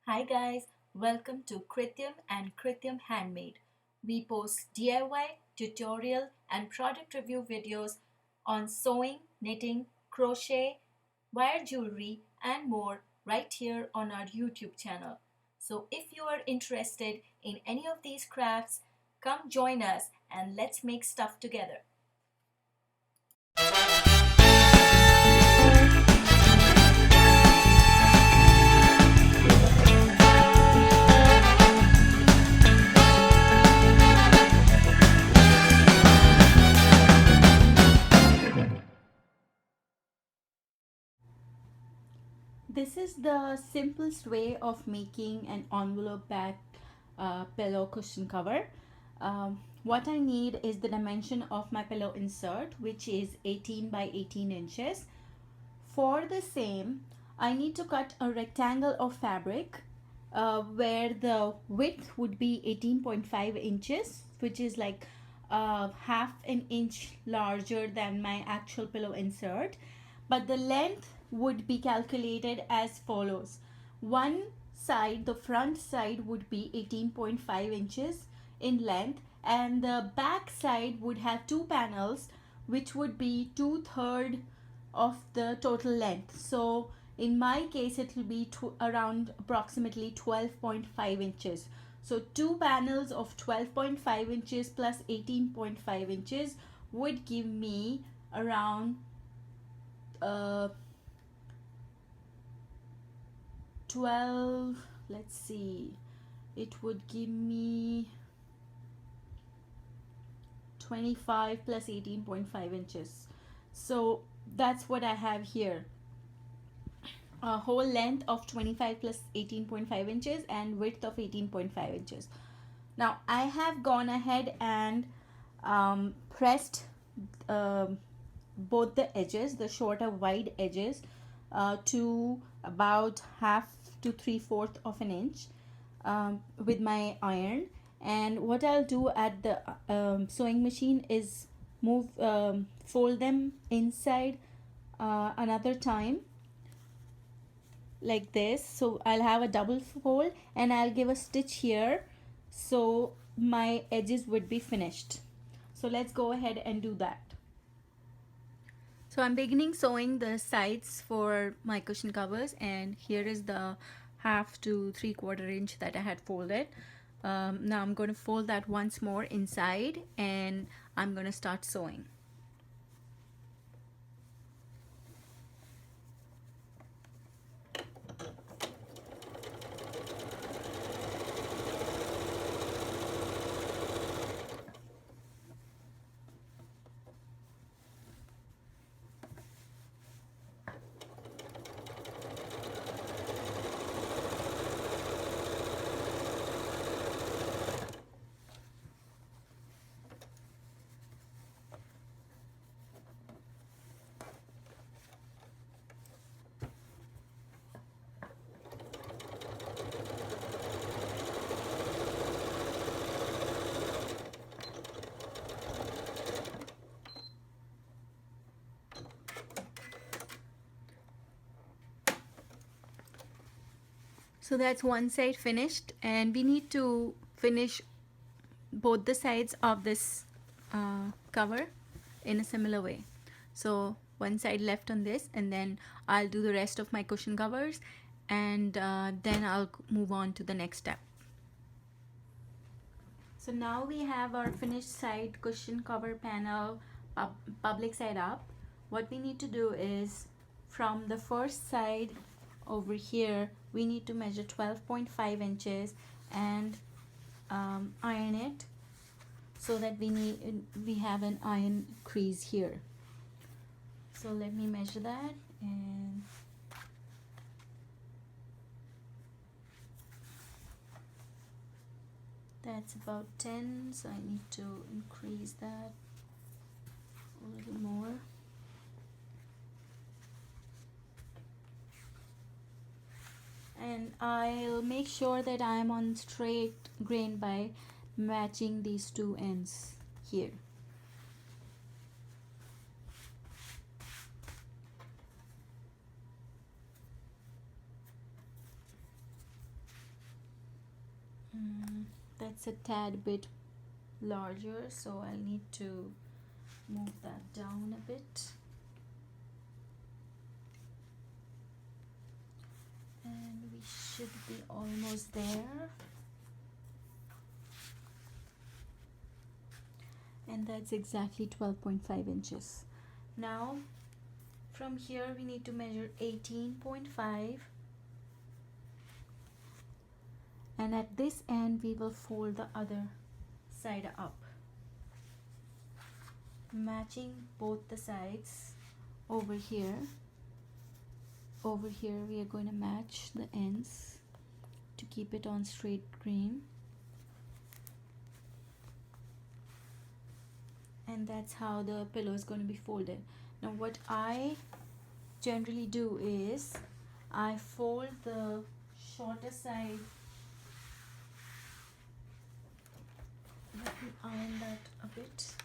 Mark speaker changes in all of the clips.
Speaker 1: Hi guys, welcome to Krityum and Krityum Handmade. We post DIY, tutorial and product review videos on sewing, knitting, crochet, wire jewelry and more right here on our YouTube channel. So if you are interested in any of these crafts, come join us and let's make stuff together. This is the simplest way of making an envelope back pillow cushion cover. What I need is the dimension of my pillow insert, which is 18 by 18 inches. For the same, I need to cut a rectangle of fabric where the width would be 18.5 inches, which is like half an inch larger than my actual pillow insert, but the length would be calculated as follows. One side, the front side, would be 18.5 inches in length, and the back side would have two panels, which would be 2/3 of the total length. So in my case, it will be around approximately 12.5 inches. So two panels of 12.5 inches plus 18.5 inches would give me around 12, let's see, it would give me 25 plus 18.5 inches. So that's what I have here, a whole length of 25 plus 18.5 inches and width of 18.5 inches. Now I have gone ahead and pressed both the edges, the shorter wide edges, to about half to 3/4 of an inch with my iron. And what I'll do at the sewing machine is fold them inside another time like this. So I'll have a double fold and I'll give a stitch here so my edges would be finished. So let's go ahead and do that. So I'm beginning sewing the sides for my cushion covers, and here is the half to 3/4 inch that I had folded. Now I'm going to fold that once more inside and I'm going to start sewing. So that's one side finished, and we need to finish both the sides of this cover in a similar way. So one side left on this, and then I'll do the rest of my cushion covers, and then I'll move on to the next step. So now we have our finished side cushion cover panel public side up. What we need to do is, from the first side over here, we need to measure 12.5 inches and iron it so that we have an iron crease here. So let me measure that, and that's about 10, so I need to increase that a little more. And I'll make sure that I'm on straight grain by matching these two ends here. That's a tad bit larger, so I'll need to move that down a bit. And we should be almost there. And that's exactly 12.5 inches. Now from here we need to measure 18.5, and at this end we will fold the other side up, matching both the sides. Over here we are going to match the ends to keep it on straight grain, and that's how the pillow is going to be folded. Now what I generally do is I fold the shorter side. Let me iron that a bit.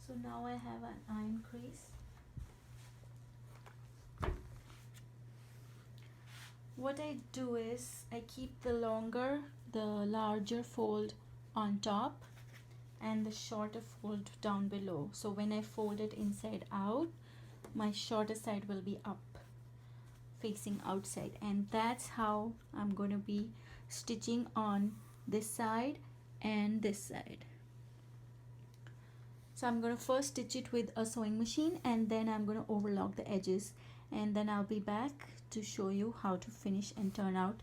Speaker 1: So now I have an iron crease. What I do is I keep the larger fold on top and the shorter fold down below. So when I fold it inside out, my shorter side will be up, facing outside, and that's how I'm going to be stitching on this side and this side. So I'm going to first stitch it with a sewing machine, and then I'm going to overlock the edges, and then I'll be back to show you how to finish and turn out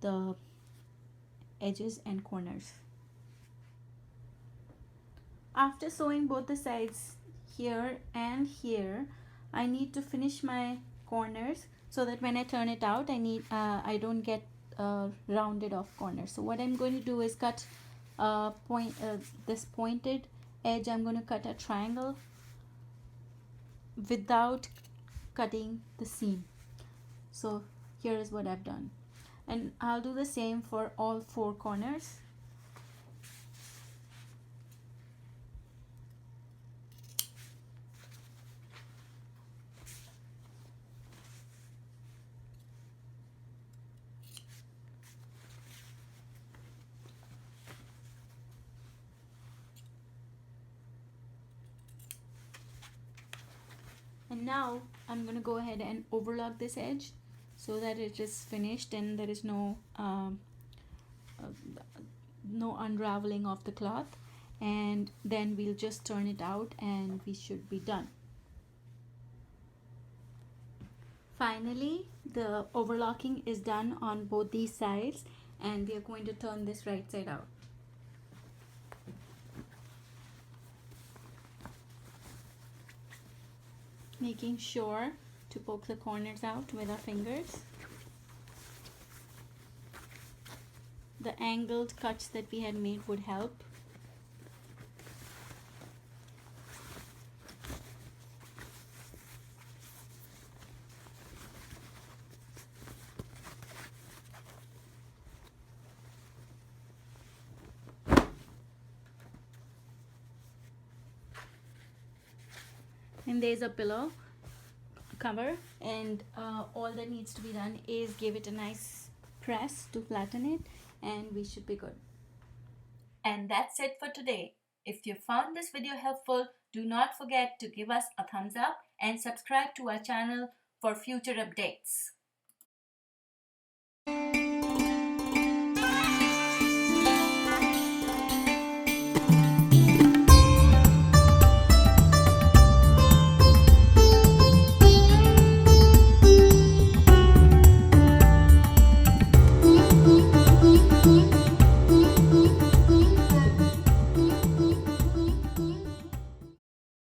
Speaker 1: the edges and corners. After sewing both the sides here and here, I need to finish my corners so that when I turn it out, I don't get rounded off corners. So what I'm going to do is cut this pointed edge. I'm going to cut a triangle without cutting the seam. So here is what I've done, and I'll do the same for all 4 corners. And now I'm going to go ahead and overlock this edge so that it is finished and there is no unraveling of the cloth, and then we'll just turn it out and we should be done. Finally, the overlocking is done on both these sides, and we are going to turn this right side out. Making sure to poke the corners out with our fingers. The angled cuts that we had made would help. And there's a pillow cover, and all that needs to be done is give it a nice press to flatten it, and we should be good. And that's it for today. If you found this video helpful, do not forget to give us a thumbs up and subscribe to our channel for future updates.